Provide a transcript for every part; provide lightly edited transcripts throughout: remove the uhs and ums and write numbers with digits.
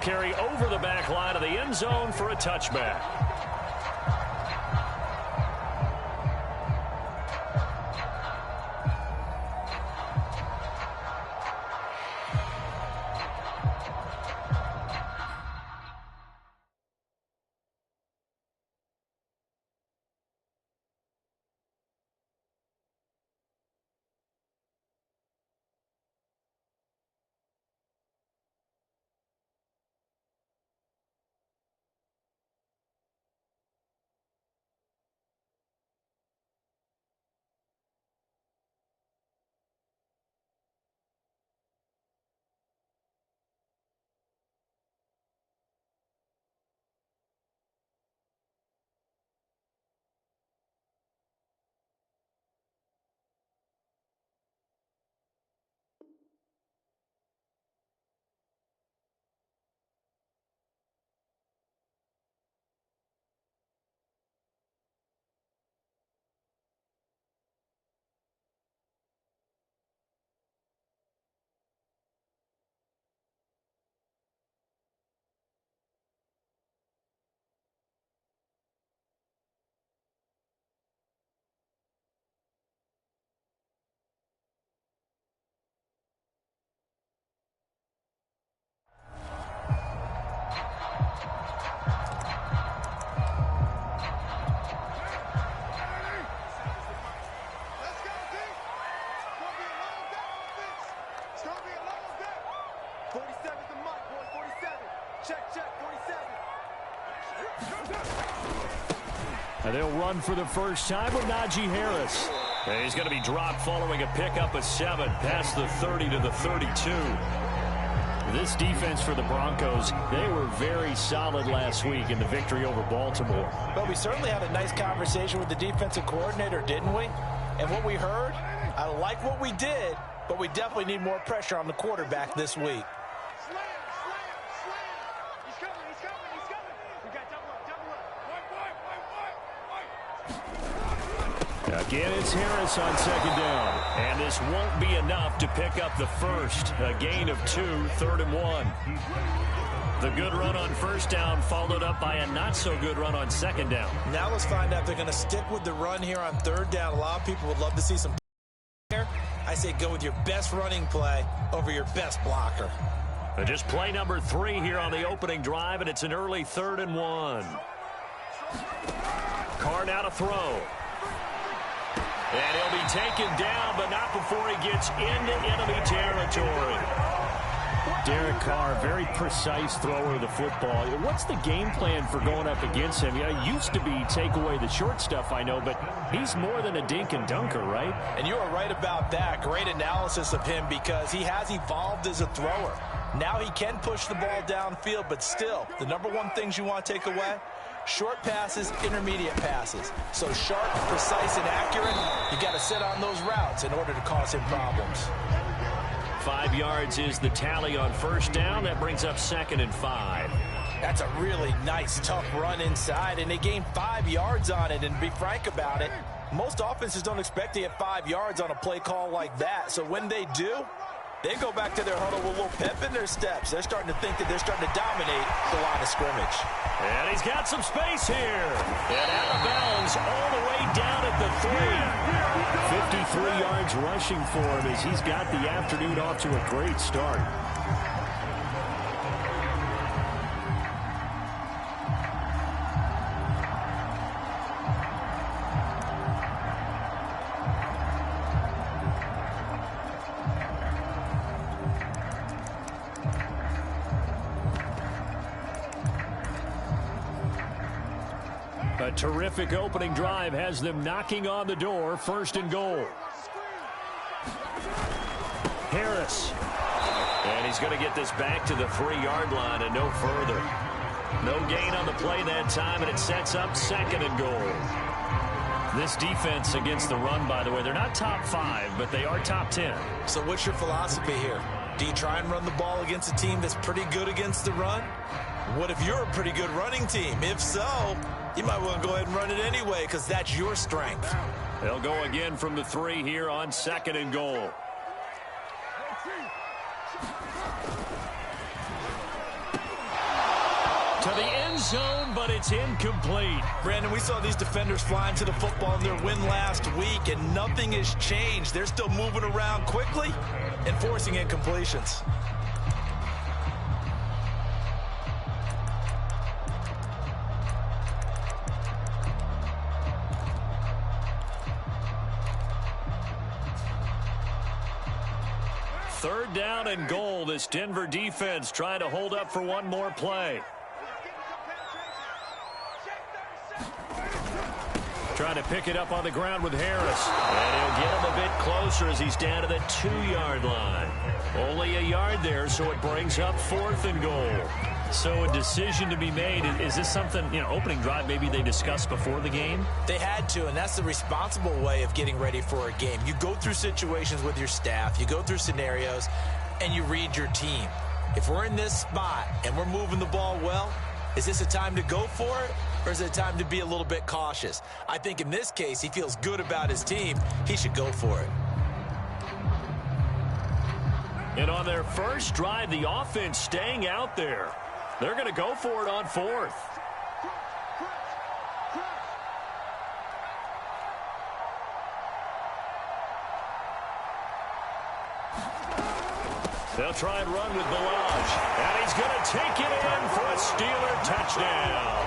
carry over the back line of the end zone for a touchback. And they'll run for the first time with Najee Harris. And he's going to be dropped following a pickup of 7 past the 30 to the 32. This defense for the Broncos, they were very solid last week in the victory over Baltimore. But we certainly had a nice conversation with the defensive coordinator, didn't we? And what we heard, I like what we did, but we definitely need more pressure on the quarterback this week. Again, it's Harris on second down. And this won't be enough to pick up the first. A gain of 2, 3rd and 1. The good run on first down followed up by a not-so-good run on second down. Now let's find out if they're going to stick with the run here on 3rd down. A lot of people would love to see some here. I say go with your best running play over your best blocker. Just play number 3 here on the opening drive, and it's an early 3rd and 1. Carr now to throw. And he'll be taken down, but not before he gets into enemy territory. Derek Carr, very precise thrower of the football. What's the game plan for going up against him? Yeah, it used to be take away the short stuff, I know, but he's more than a dink and dunker, right? And you are right about that. Great analysis of him because he has evolved as a thrower. Now he can push the ball downfield, but still, the number one things you want to take away, short passes, intermediate passes. So sharp, precise, and accurate, you got to sit on those routes in order to cause him problems. 5 yards is the tally on first down. That brings up 2nd and 5. That's a really nice, tough run inside, and they gained 5 yards on it. And to be frank about it, most offenses don't expect to get 5 yards on a play call like that. So when they do, they go back to their huddle with a little pep in their steps. They're starting to think that they're starting to dominate the line of scrimmage. And he's got some space here. And out of bounds all the way down at the 3. 53 yards rushing for him as he's got the afternoon off to a great start. A terrific opening drive has them knocking on the door. 1st and goal. Harris. And he's going to get this back to the 3-yard line and no further. No gain on the play that time, and it sets up 2nd and goal. This defense against the run, by the way, they're not top 5, but they are top 10. So what's your philosophy here? Do you try and run the ball against a team that's pretty good against the run? What if you're a pretty good running team? If so, you might want to go ahead and run it anyway because that's your strength. They'll go again from the 3 here on 2nd and goal. To the end zone, but it's incomplete. Brandon, we saw these defenders flying to the football in their win last week, and nothing has changed. They're still moving around quickly and forcing incompletions. Third down and goal. This Denver defense trying to hold up for one more play. Trying to pick it up on the ground with Harris. And he'll get him a bit closer as he's down to the 2-yard line. Only a yard there, so it brings up 4th and goal. So a decision to be made. Is this something, opening drive maybe they discussed before the game? They had to, and that's the responsible way of getting ready for a game. You go through situations with your staff. You go through scenarios, and you read your team. If we're in this spot and we're moving the ball well, is this a time to go for it, or is it a time to be a little bit cautious? I think in this case, he feels good about his team. He should go for it. And on their first drive, the offense staying out there. They're going to go for it on 4th. They'll try and run with Balaj. And he's going to take it in for a Steeler touchdown.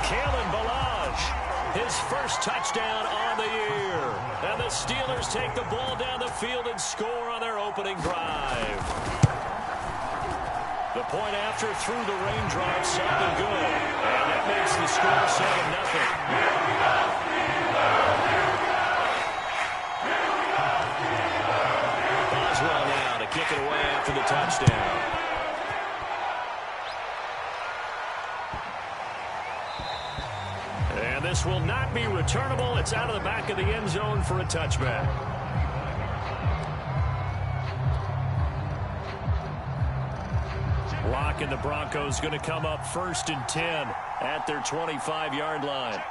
Kalen Balaj, his first touchdown on the year. And the Steelers take the ball down the field and score on their opening drive. The point after through the raindrops, something good. And that makes the score 7-0. Boswell now to kick it away after the touchdown. And this will not be returnable. It's out of the back of the end zone for a touchback. Locke and the Broncos going to come up 1st and 10 at their 25-yard line.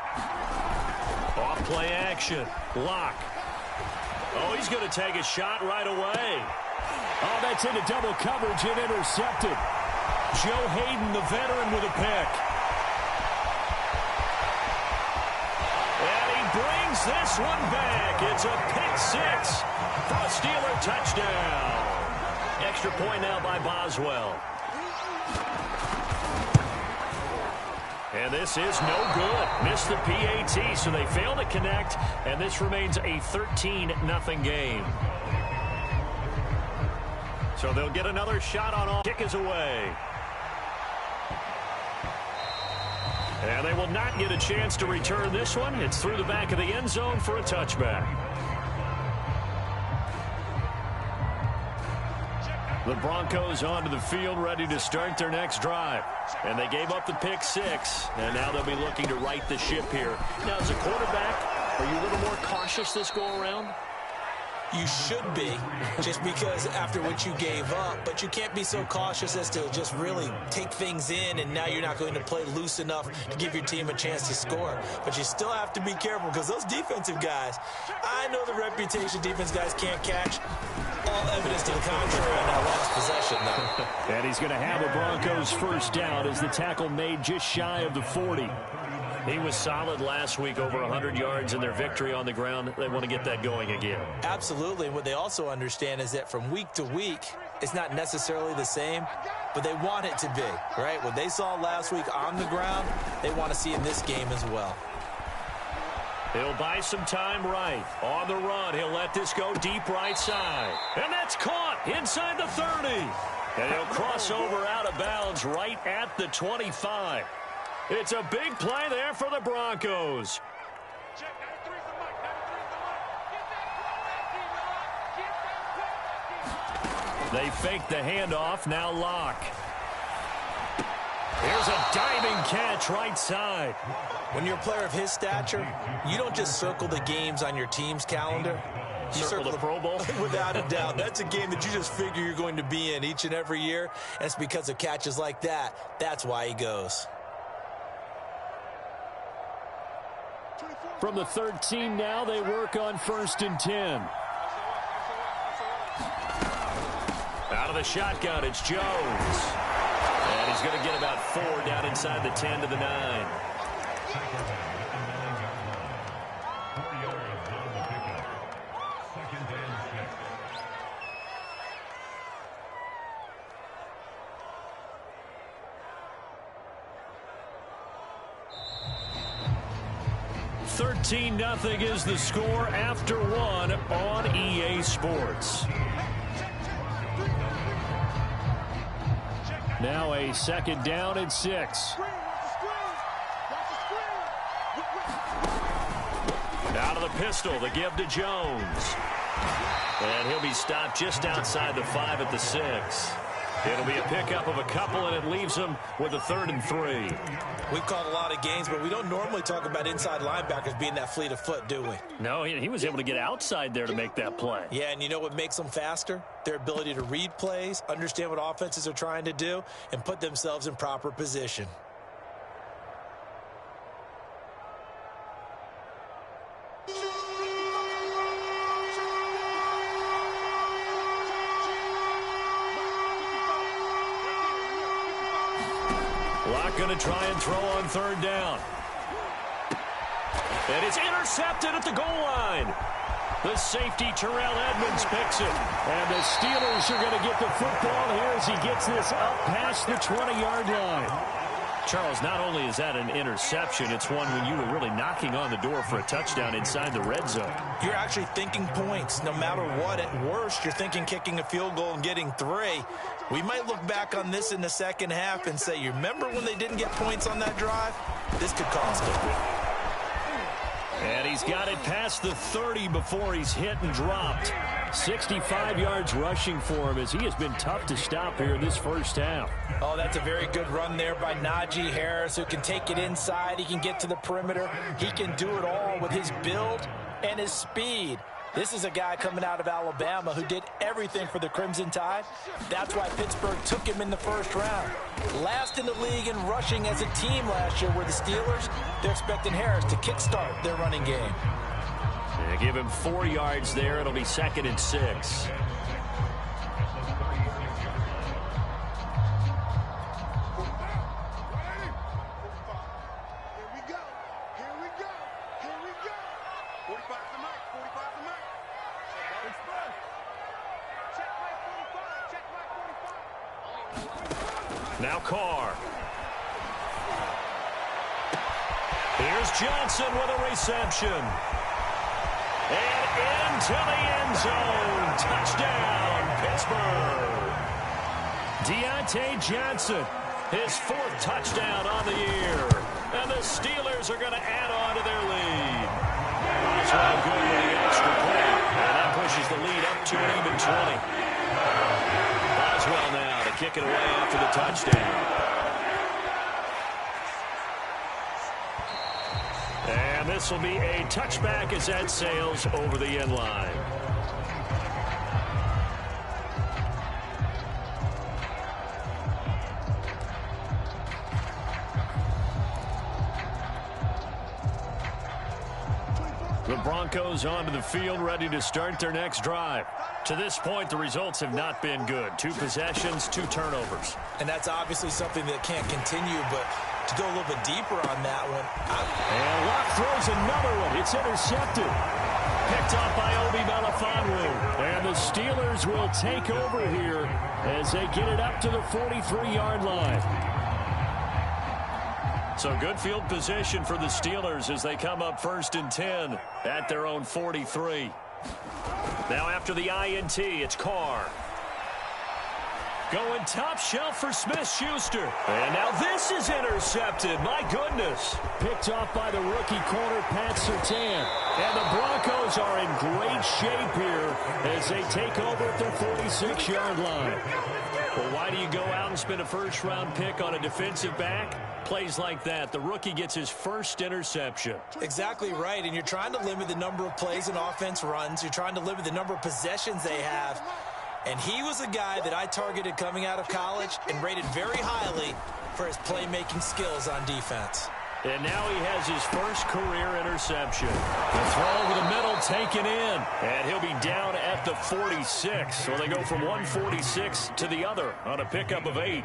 Off play action. Locke. Oh, he's going to take a shot right away. Oh, that's into double coverage and intercepted. Joe Hayden, the veteran, with a pick. And he brings this one back. It's a pick 6 for a Steeler touchdown. Extra point now by Boswell. And this is no good. Missed the PAT, so they fail to connect, and this remains a 13-0 game. So they'll get another shot on all. Kick is away. And they will not get a chance to return this one. It's through the back of the end zone for a touchback. The Broncos onto the field, ready to start their next drive. And they gave up the pick 6, and now they'll be looking to right the ship here. Now, as a quarterback, are you a little more cautious this go-around? You should be, just because after what you gave up, but you can't be so cautious as to just really take things in, and now you're not going to play loose enough to give your team a chance to score. But you still have to be careful, because those defensive guys, I know the reputation defense guys can't catch. All evidence to the contrary on that last possession, though. And he's going to have a Broncos first down as the tackle made just shy of the 40. He was solid last week, over 100 yards in their victory on the ground. They want to get that going again. Absolutely. And what they also understand is that from week to week, it's not necessarily the same, but they want it to be, right? What they saw last week on the ground, they want to see in this game as well. He'll buy some time right. On the run, he'll let this go deep right side. And that's caught inside the 30. And he'll cross over out of bounds right at the 25. It's a big play there for the Broncos. They fake the handoff. Now Locke. Here's a diving catch right side. When you're a player of his stature, you don't just circle the games on your team's calendar. You circle the Pro Bowl? Without a doubt. That's a game that you just figure you're going to be in each and every year. And it's because of catches like that. That's why he goes. From the 13 now, they work on 1st and 10. Out of the shotgun, it's Jones. And he's going to get about 4 down inside the 10 to the 9. Nothing is the score after 1 on EA Sports. Now a 2nd down and 6. Out of the pistol, the give to Jones. And he'll be stopped just outside the 5 at the 6. It'll be a pickup of a couple, and it leaves them with a 3rd and 3. We've called a lot of games, but we don't normally talk about inside linebackers being that fleet of foot, do we? No, he was able to get outside there to make that play. Yeah, and you know what makes them faster? Their ability to read plays, understand what offenses are trying to do, and put themselves in proper position. Going to try and throw on 3rd down. And it's intercepted at the goal line. The safety, Terrell Edmonds, picks it. And the Steelers are going to get the football here as he gets this up past the 20-yard line. Charles, not only is that an interception, it's one when you were really knocking on the door for a touchdown inside the red zone. You're actually thinking points. No matter what, at worst, you're thinking kicking a field goal and getting 3. We might look back on this in the second half and say, you remember when they didn't get points on that drive? This could cost them. And he's got it past the 30 before he's hit and dropped. 65 yards rushing for him as he has been tough to stop here in this first half. Oh, that's a very good run there by Najee Harris, who can take it inside. He can get to the perimeter. He can do it all with his build and his speed. This is a guy coming out of Alabama who did everything for the Crimson Tide. That's why Pittsburgh took him in the first round. Last in the league in rushing as a team last year were the Steelers. They're expecting Harris to kickstart their running game. Yeah, give him 4 yards there. It'll be 2nd and 6. Now Carr. Here's Johnson with a reception. And into the end zone. Touchdown, Pittsburgh. Deontay Johnson, his 4th touchdown on the year. And the Steelers are going to add on to their lead. Oswald good with the extra point. And that pushes the lead up to an even 20. Oswald now to kick it away after the touchdown. And this will be a touchback as that sails over the end line. The Broncos onto the field, ready to start their next drive. To this point, the results have not been good. 2 possessions, 2 turnovers. And that's obviously something that can't continue, but to go a little bit deeper on that one. And Locke throws another one. It's intercepted. Picked up by Obi Melifonwu. And the Steelers will take over here as they get it up to the 43-yard line. So good field position for the Steelers as they come up 1st and 10 at their own 43. Now after the INT, it's Carr. Going top shelf for Smith-Schuster. And now this is intercepted. My goodness. Picked off by the rookie corner, Pat Surtain. And the Broncos are in great shape here as they take over at their 46-yard line. Well, why do you go out and spend a first-round pick on a defensive back? Plays like that. The rookie gets his first interception. Exactly right, and you're trying to limit the number of plays an offense runs. You're trying to limit the number of possessions they have. And he was a guy that I targeted coming out of college and rated very highly for his playmaking skills on defense. And now he has his first career interception. The throw over the middle taken in. And he'll be down at the 46. So they go from 146 to the other on a pickup of 8.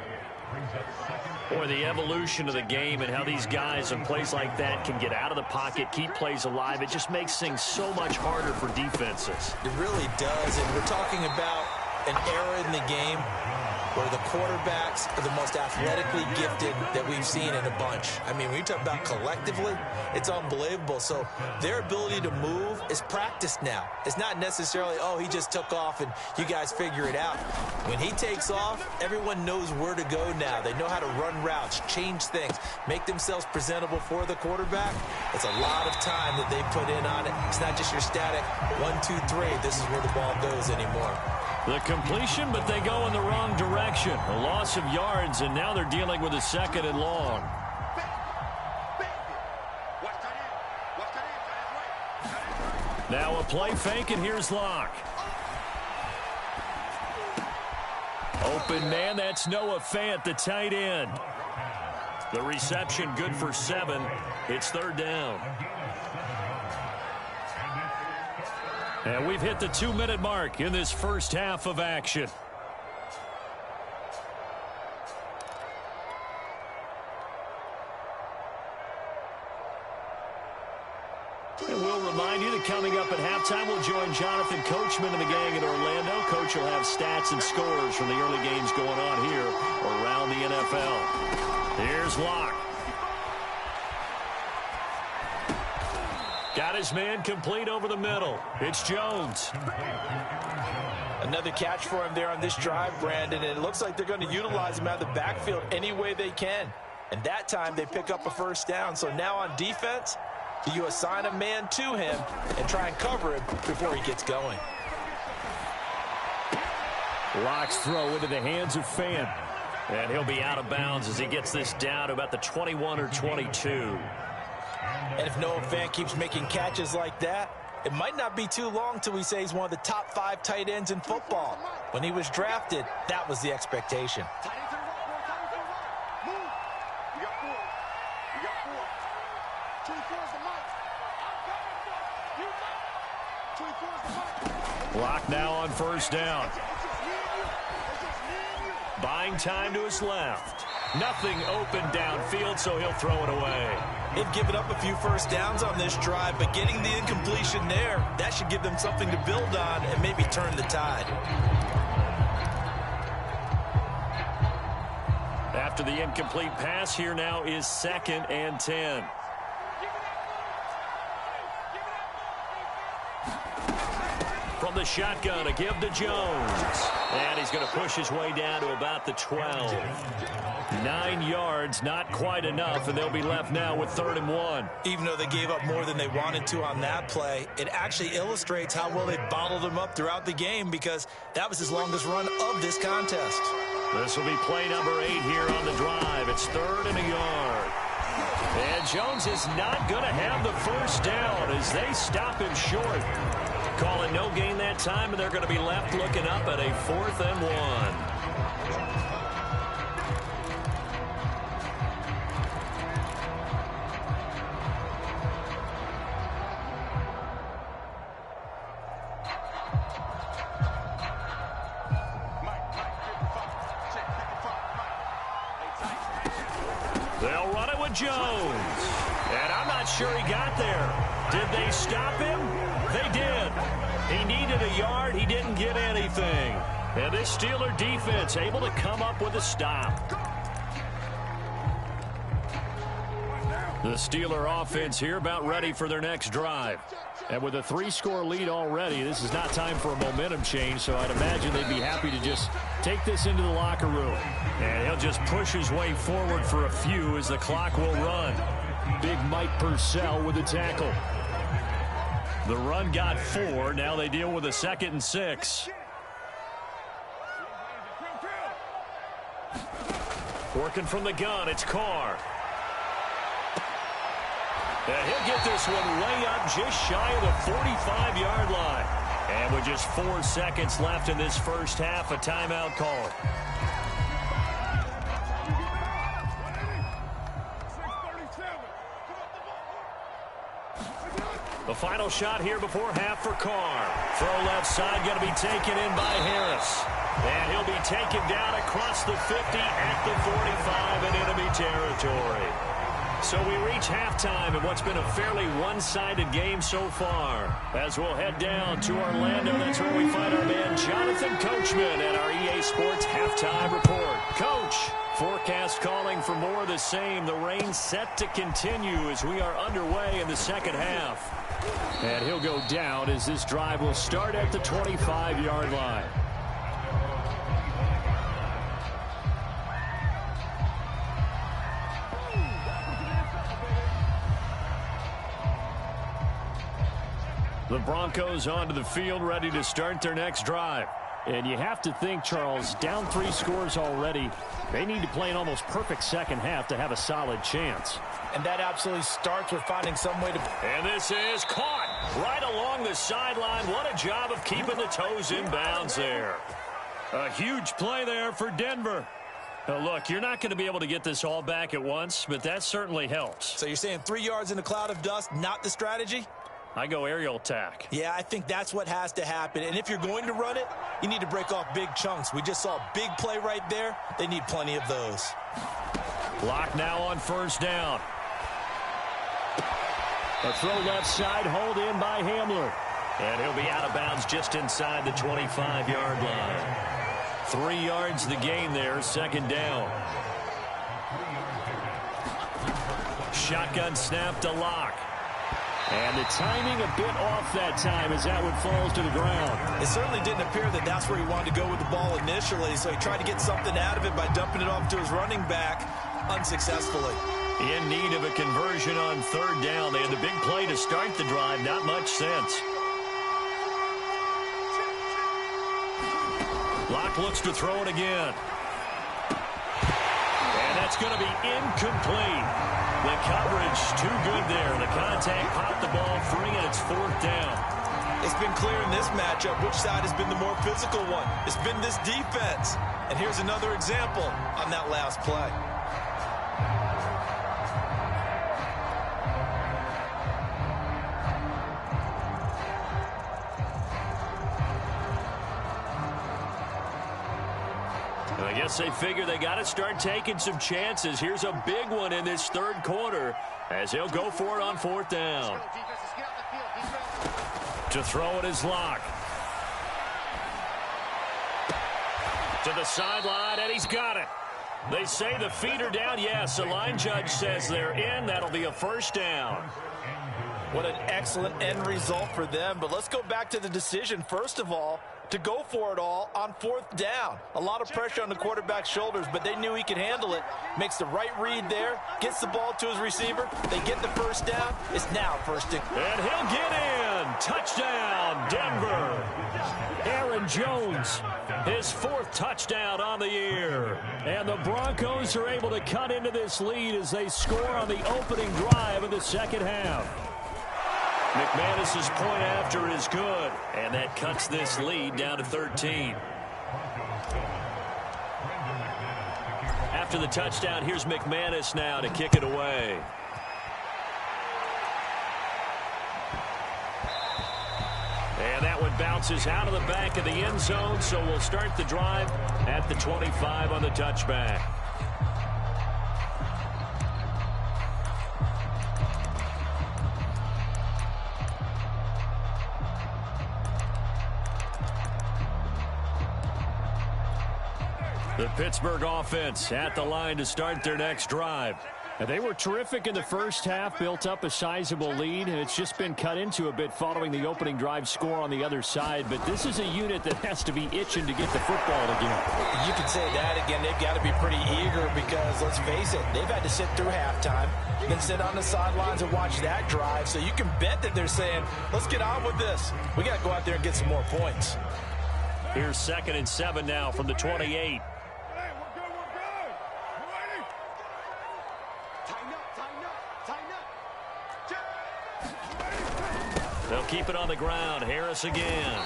Or the evolution of the game and how these guys in plays like that can get out of the pocket, keep plays alive. It just makes things so much harder for defenses. It really does, and we're talking about an era in the game where the quarterbacks are the most athletically gifted that we've seen in a bunch. I mean, when you talk about collectively, it's unbelievable. So their ability to move is practiced now. It's not necessarily, oh, he just took off and you guys figure it out. When he takes off, everyone knows where to go now. They know how to run routes, change things, make themselves presentable for the quarterback. It's a lot of time that they put in on it. It's not just your static 1, 2, 3. This is where the ball goes anymore. The completion, but they go in the wrong direction. A loss of yards, and now they're dealing with a 2nd and long. Now a play fake, and here's Locke. Open man, that's Noah Fant, the tight end. The reception good for 7. It's 3rd down. And we've hit the 2-minute mark in this first half of action. And we'll remind you that coming up at halftime, we'll join Jonathan Coachman and the gang in Orlando. Coach will have stats and scores from the early games going on here around the NFL. Here's Locke. Got his man complete over the middle. It's Jones. Another catch for him there on this drive, Brandon, and it looks like they're going to utilize him out of the backfield any way they can. And that time they pick up a 1st down. So now on defense, do you assign a man to him and try and cover him before he gets going? Locke's throw into the hands of Fant. And he'll be out of bounds as he gets this down to about the 21 or 22. And if Noah Fant keeps making catches like that, it might not be too long till we say he's one of the top 5 tight ends in football. When he was drafted, that was the expectation. Locke now on 1st down. Buying time to his left. Nothing open downfield, so he'll throw it away. They've given up a few 1st downs on this drive, but getting the incompletion there, that should give them something to build on and maybe turn the tide. After the incomplete pass, here now is 2nd and 10. From the shotgun, a give to Jones. And he's going to push his way down to about the 12. 9 yards, not quite enough, and they'll be left now with 3rd and 1. Even though they gave up more than they wanted to on that play, it actually illustrates how well they bottled him up throughout the game because that was his longest run of this contest. This will be play number 8 here on the drive. It's 3rd and a yard. And Jones is not going to have the 1st down as they stop him short. Call it no gain that time, and they're going to be left looking up at a 4th and 1. They'll run it with Jones. And I'm not sure he got there. Did they stop him? They did. He needed a yard. He didn't get anything. And this Steeler defense able to come up with a stop. The Steeler offense here about ready for their next drive. And with a 3-score lead already, this is not time for a momentum change, so I'd imagine they'd be happy to just take this into the locker room. And he'll just push his way forward for a few as the clock will run. Big Mike Purcell with the tackle. The run got 4. Now they deal with a 2nd and 6. Working from the gun, it's Carr. And he'll get this one way up just shy of the 45-yard line. And with just 4 seconds left in this first half, a timeout call. The final shot here before half for Carr. Throw left side going to be taken in by Harris. And he'll be taken down across the 50 at the 45 in enemy territory. So we reach halftime in what's been a fairly one-sided game so far. As we'll head down to Orlando, that's where we find our man Jonathan Coachman at our EA Sports Halftime Report. Coach, forecast calling for more of the same. The rain set to continue as we are underway in the second half. And he'll go down as this drive will start at the 25-yard line. The Broncos onto the field, ready to start their next drive. And you have to think, Charles, down 3 scores already. They need to play an almost perfect second half to have a solid chance. And that absolutely starts with finding some way to... And this is caught right along the sideline. What a job of keeping the toes in bounds there. A huge play there for Denver. Now look, you're not going to be able to get this all back at once, but that certainly helps. So you're saying 3 yards in a cloud of dust, not the strategy? I go aerial attack. Yeah, I think that's what has to happen. And if you're going to run it, you need to break off big chunks. We just saw a big play right there. They need plenty of those. Block now on first down. A throw left side, hold in by Hamler. And he'll be out of bounds just inside the 25-yard line. 3 yards the gain there, second down. Shotgun snap to Locke. And the timing a bit off that time as that one falls to the ground. It certainly didn't appear that that's where he wanted to go with the ball initially, so he tried to get something out of it by dumping it off to his running back unsuccessfully. In need of a conversion on third down. They had the big play to start the drive. Not much sense. Locke looks to throw it again. And that's going to be incomplete. The coverage too good there. The contact popped the ball free, and it's fourth down. It's been clear in this matchup which side has been the more physical one. It's been this defense. And here's another example on that last play. I guess they figure they got to start taking some chances. Here's a big one in this third quarter as they'll go for it on fourth down. To throw it is Locke. To the sideline, and he's got it. They say the feet are down. Yes, the line judge says they're in. That'll be a first down. What an excellent end result for them. But let's go back to the decision, first of all, to go for it all on fourth down. A lot of pressure on the quarterback's shoulders, but they knew he could handle it. Makes the right read there, gets the ball to his receiver. They get the first down. It's now first and... And he'll get in. Touchdown, Denver. Aaron Jones, his 4th touchdown on the year. And the Broncos are able to cut into this lead as they score on the opening drive of the second half. McManus's point after is good, and that cuts this lead down to 13. After the touchdown, here's McManus now to kick it away. And that one bounces out of the back of the end zone, so we'll start the drive at the 25 on the touchback. The Pittsburgh offense at the line to start their next drive. And they were terrific in the first half, built up a sizable lead, and it's just been cut into a bit following the opening drive score on the other side. But this is a unit that has to be itching to get the football again. You can say that again. They've got to be pretty eager because, let's face it, they've had to sit through halftime, then sit on the sidelines and watch that drive. So you can bet that they're saying, let's get on with this. We got to go out there and get some more points. Here's 2nd and 7 now from the 28. They'll keep it on the ground. Harris again.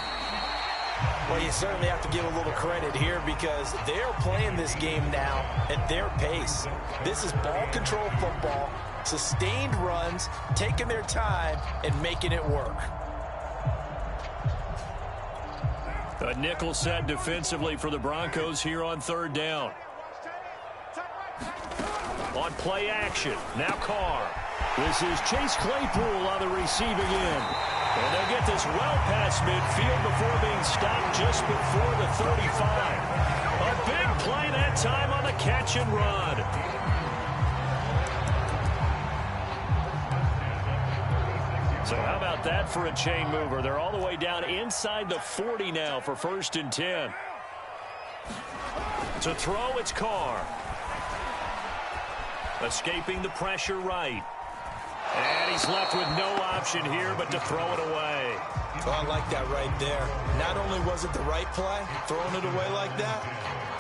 Well, you certainly have to give a little credit here because they're playing this game now at their pace. This is ball control football, sustained runs, taking their time, and making it work. A nickel set defensively for the Broncos here on third down. On play action, now Carr. This is Chase Claypool on the receiving end. And they'll get this well past midfield before being stopped just before the 35. A big play that time on the catch and run. So how about that for a chain mover? They're all the way down inside the 40 now for 1st and 10. To throw, it's Carr. Escaping the pressure right. And he's left with no option here but to throw it away. Oh, I like that right there. Not only was it the right play, throwing it away like that,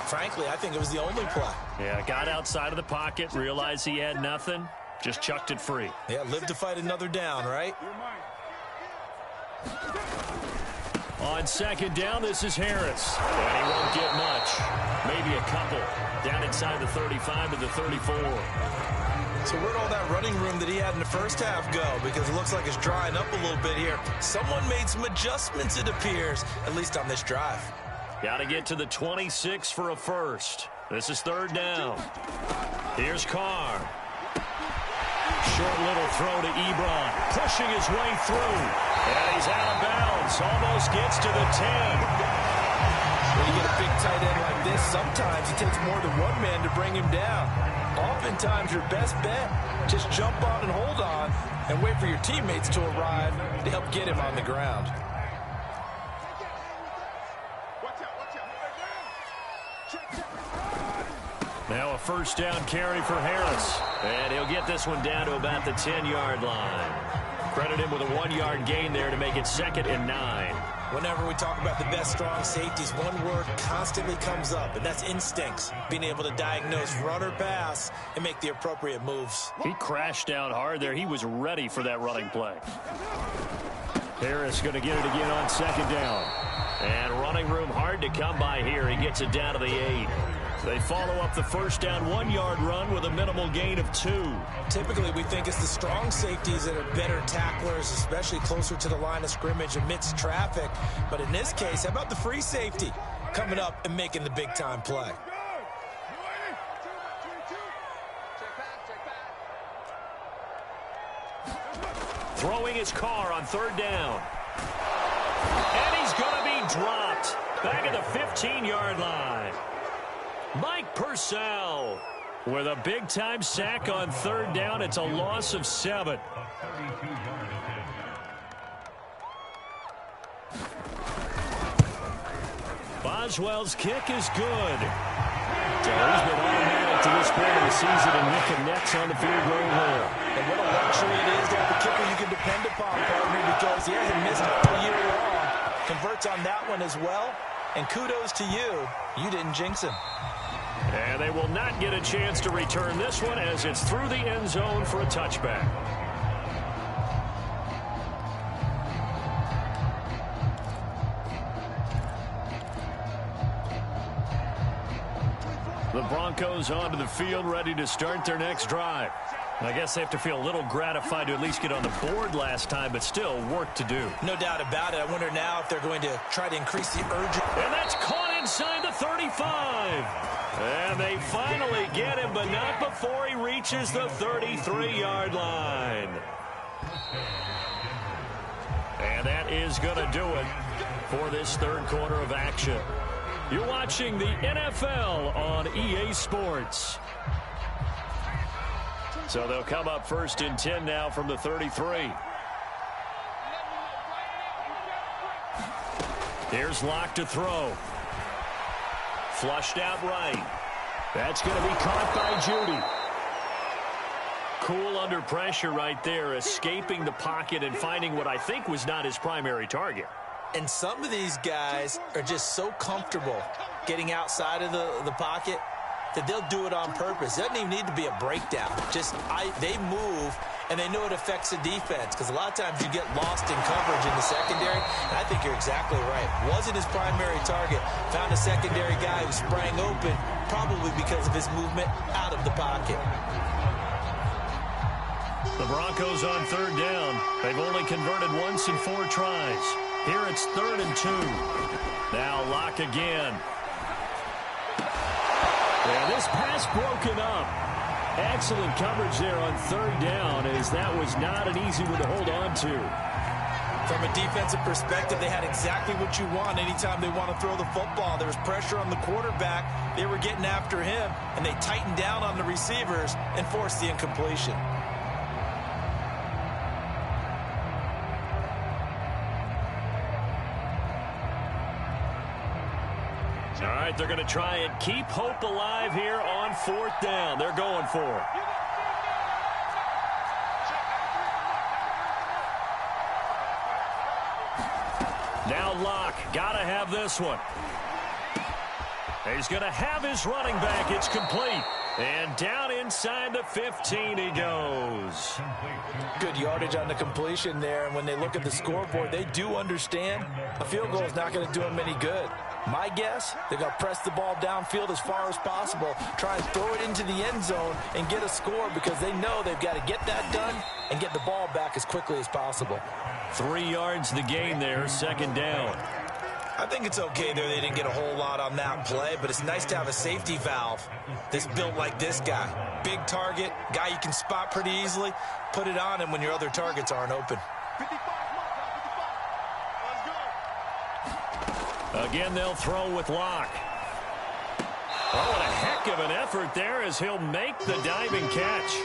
frankly, I think it was the only play. Yeah, got outside of the pocket, realized he had nothing, just chucked it free. Yeah, live to fight another down, right? On 2nd down, this is Harris. And he won't get much. Maybe a couple. Down inside the 35 to the 34. So where'd all that running room that he had in the first half go? Because it looks like it's drying up a little bit here. Someone made some adjustments, it appears, at least on this drive. Got to get to the 26 for a first. This is 3rd down. Here's Carr. Short little throw to Ebron. Pushing his way through. And he's out of bounds. Almost gets to the 10. When you get a big tight end like this, sometimes it takes more than one man to bring him down. Oftentimes, your best bet, just jump on and hold on and wait for your teammates to arrive to help get him on the ground. Now a 1st down carry for Harris. And he'll get this one down to about the 10-yard line. Credit him with a 1-yard gain there to make it 2nd and 9. Whenever we talk about the best strong safeties, one word constantly comes up, and that's instincts. Being able to diagnose run or pass and make the appropriate moves. He crashed down hard there. He was ready for that running play. Harris going to get it again on 2nd down. And running room hard to come by here. He gets it down to the 8. They follow up the 1st down 1-yard run with a minimal gain of 2. Typically, we think it's the strong safeties that are better tacklers, especially closer to the line of scrimmage amidst traffic. But in this case, how about the free safety coming up and making the big-time play? Throwing his Carr on 3rd down. And he's going to be dropped back at the 15-yard line. Mike Purcell with a big-time sack on 3rd down. It's a loss of 7. Boswell's kick is good. So he's been automatic to this point of the season, and Nick and Nets on the field goal hole. And what a luxury it is to have a kicker you can depend upon, partner, because he hasn't missed all year long. Converts on that one as well. And kudos to you. You didn't jinx him. And they will not get a chance to return this one as it's through the end zone for a touchback. The Broncos onto the field, ready to start their next drive. I guess they have to feel a little gratified to at least get on the board last time, but still work to do. No doubt about it. I wonder now if they're going to try to increase the urgency. And that's caught inside the 35. And they finally get him, but not before he reaches the 33-yard line. And that is going to do it for this 3rd quarter of action. You're watching the NFL on EA Sports. So they'll come up 1st and 10 now from the 33. Here's Locke to throw. Flushed out right. That's going to be caught by Judy. Cool under pressure right there, escaping the pocket and finding what I think was not his primary target. And some of these guys are just so comfortable getting outside of the pocket that they'll do it on purpose. It doesn't even need to be a breakdown. Just they move, and they know it affects the defense, because a lot of times you get lost in coverage in the secondary. And I think you're exactly right. Wasn't his primary target. Found a secondary guy who sprang open, probably because of his movement out of the pocket. The Broncos on 3rd down. They've only converted once in 4 tries. Here it's 3rd and 2. Now Locke again. And this pass broken up. Excellent coverage there on 3rd down, as that was not an easy one to hold on to. From a defensive perspective, they had exactly what you want anytime they want to throw the football. There was pressure on the quarterback. They were getting after him, and they tightened down on the receivers and forced the incompletion. All right, they're going to try and keep hope alive here on 4th down. They're going for it. Now Locke, got to have this one. He's going to have his running back. It's complete. And down inside the 15 he goes. Good yardage on the completion there. And when they look at the scoreboard, they do understand a field goal is not going to do them any good. My guess, they're going to press the ball downfield as far as possible, try and throw it into the end zone and get a score, because they know they've got to get that done and get the ball back as quickly as possible. 3 yards the gain there, 2nd down. I think it's okay there. They didn't get a whole lot on that play, but it's nice to have a safety valve that's built like this guy. Big target, guy you can spot pretty easily. Put it on him when your other targets aren't open. Again, they'll throw with Locke. Oh, and a heck of an effort there as he'll make the diving catch.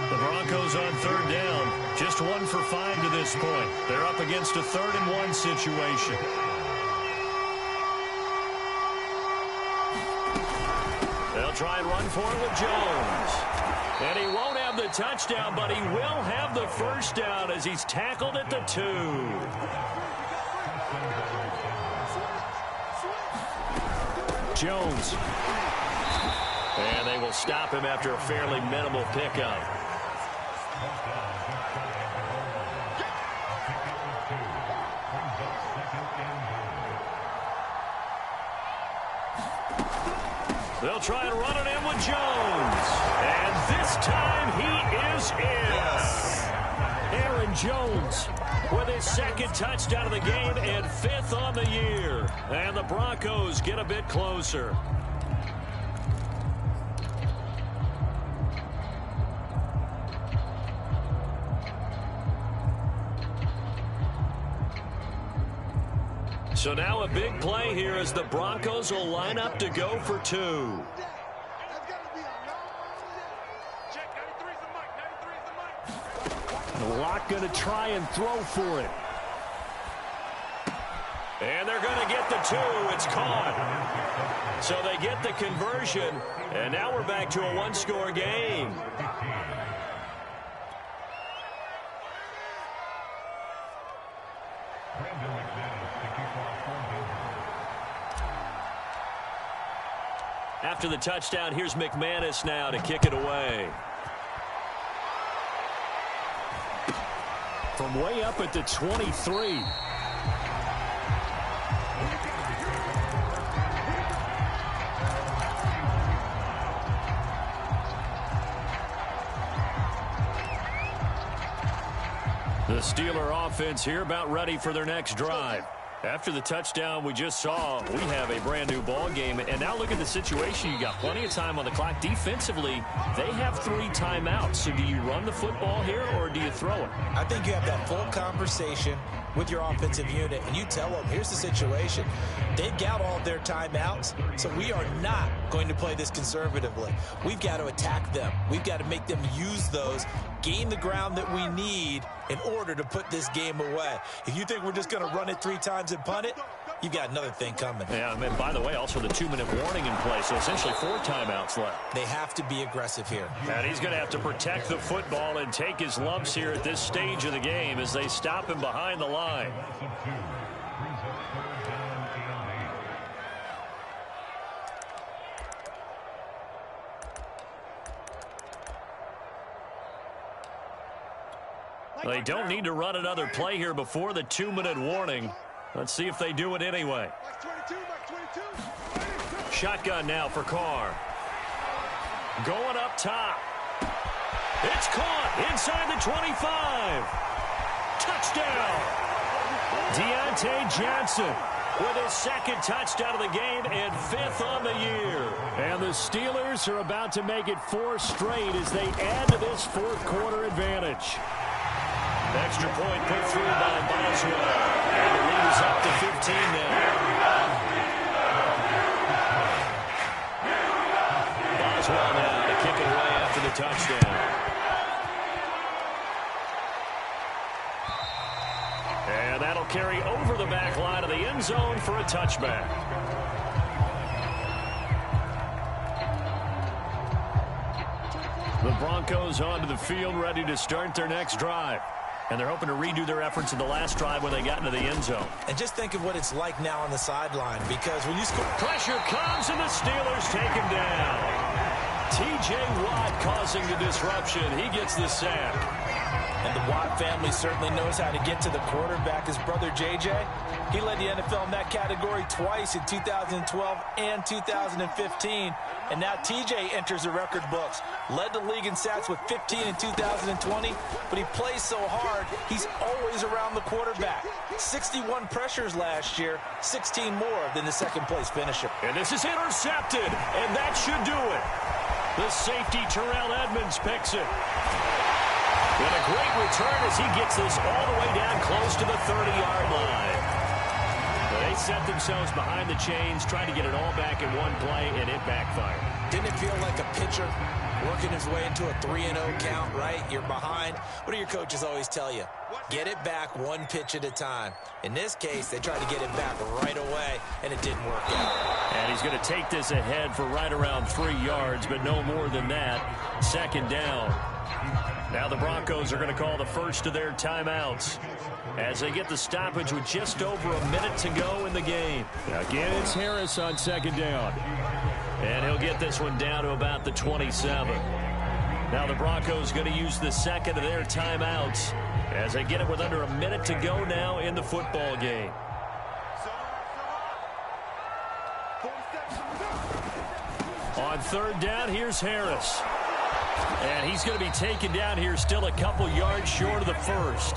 The Broncos on 3rd down. Just 1 for 5 to this point. They're up against a 3rd and 1 situation. They'll try and run for it with Jones. And he won't have the touchdown, but he will have the 1st down as he's tackled at the 2. Jones. And they will stop him after a fairly minimal pickup. They'll try and run it in with Jones. And this time he is in. Yes. Aaron Jones with his 2nd touchdown of the game and 5th on the year. And the Broncos get a bit closer. So now a big play here as the Broncos will line up to go for 2. Locke going to try and throw for it. And they're going to get the 2. It's caught. So they get the conversion, and now we're back to a 1-score game. After the touchdown, here's McManus now to kick it away. From way up at the 23. The Steeler offense here about ready for their next drive. After the touchdown we just saw, we have a brand new ball game. And now look at the situation. You got plenty of time on the clock. Defensively, they have 3 timeouts. So do you run the football here or do you throw it? I think you have that full conversation with your offensive unit, and you tell them, here's the situation. They've got all their timeouts, so we are not going to play this conservatively. We've got to attack them. We've got to make them use those, gain the ground that we need in order to put this game away. If you think we're just going to run it 3 times and punt it, you've got another thing coming. Yeah, and by the way, also the 2-minute warning in place, so essentially 4 timeouts left. They have to be aggressive here. And he's going to have to protect the football and take his lumps here at this stage of the game as they stop him behind the line. They don't need to run another play here before the 2-minute warning. Let's see if they do it anyway. Shotgun now for Carr. Going up top. It's caught inside the 25. Touchdown. Deontay Johnson with his second touchdown of the game and 5th on the year. And the Steelers are about to make it 4 straight as they add to this fourth quarter advantage. Extra point put through by Boswell. And the lead is up to 15 now. Boswell now to kick it away after the touchdown. And that'll carry over the back line of the end zone for a touchback. The Broncos onto the field, ready to start their next drive. And they're hoping to redo their efforts in the last drive when they got into the end zone. And just think of what it's like now on the sideline, because when you score... Pressure comes and the Steelers take him down. T.J. Watt causing the disruption. He gets the sack. And the Watt family certainly knows how to get to the quarterback. His brother, J.J., he led the NFL in that category twice in 2012 and 2015. And now T.J. enters the record books. Led the league in sacks with 15 in 2020, but he plays so hard, he's always around the quarterback. 61 pressures last year, 16 more than the second-place finisher. And this is intercepted, and that should do it. The safety, Terrell Edmonds, picks it. And a great return as he gets this all the way down close to the 30-yard line. They set themselves behind the chains, trying to get it all back in one play, and it backfired. Didn't it feel like a pitcher working his way into a 3-0 count, right? You're behind. What do your coaches always tell you? Get it back one pitch at a time. In this case, they tried to get it back right away, and it didn't work out. And he's going to take this ahead for right around 3 yards, but no more than that. Second down. Now the Broncos are going to call the first of their timeouts as they get the stoppage with just over a minute to go in the game. Again, it's Harris on second down. And he'll get this one down to about the 27. Now the Broncos going to use the second of their timeouts as they get it with under a minute to go now in the football game. On third down, here's Harris. And he's going to be taken down here still a couple yards short of the first.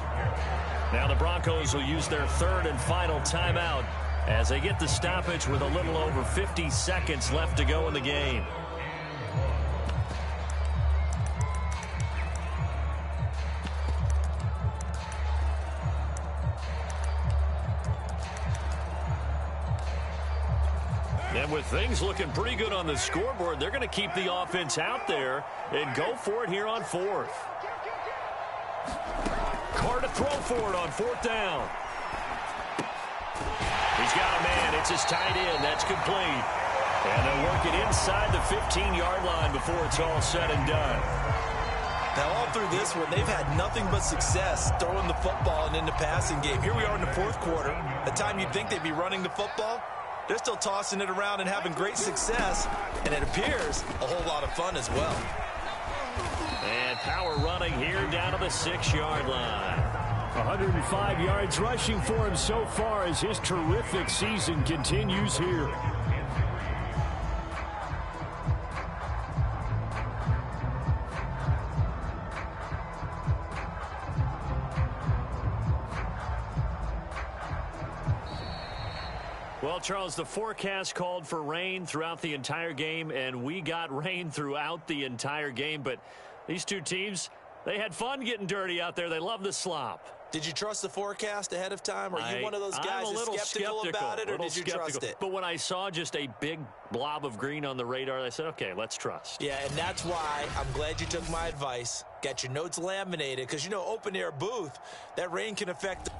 Now the Broncos will use their third and final timeout as they get the stoppage with a little over 50 seconds left to go in the game. And with things looking pretty good on the scoreboard, they're going to keep the offense out there and go for it here on fourth. Carr to throw for it on fourth down. He's got a man. It's his tight end. That's complete. And they'll work it inside the 15-yard line before it's all said and done. Now, all through this one, they've had nothing but success throwing the football and in the passing game. Here we are in the fourth quarter. A time you'd think they'd be running the football. They're still tossing it around and having great success, and it appears a whole lot of fun as well. And power running here down to the 6-yard line. 105 yards rushing for him so far as his terrific season continues here. Well, Charles, the forecast called for rain throughout the entire game, and we got rain throughout the entire game. But these two teams, they had fun getting dirty out there. They love the slop. Did you trust the forecast ahead of time? Are you one of those guys that's skeptical about it, or did you trust it? But when I saw just a big blob of green on the radar, I said, okay, let's trust. Yeah, and that's why I'm glad you took my advice. Got your notes laminated, because, you know, open-air booth, that rain can affect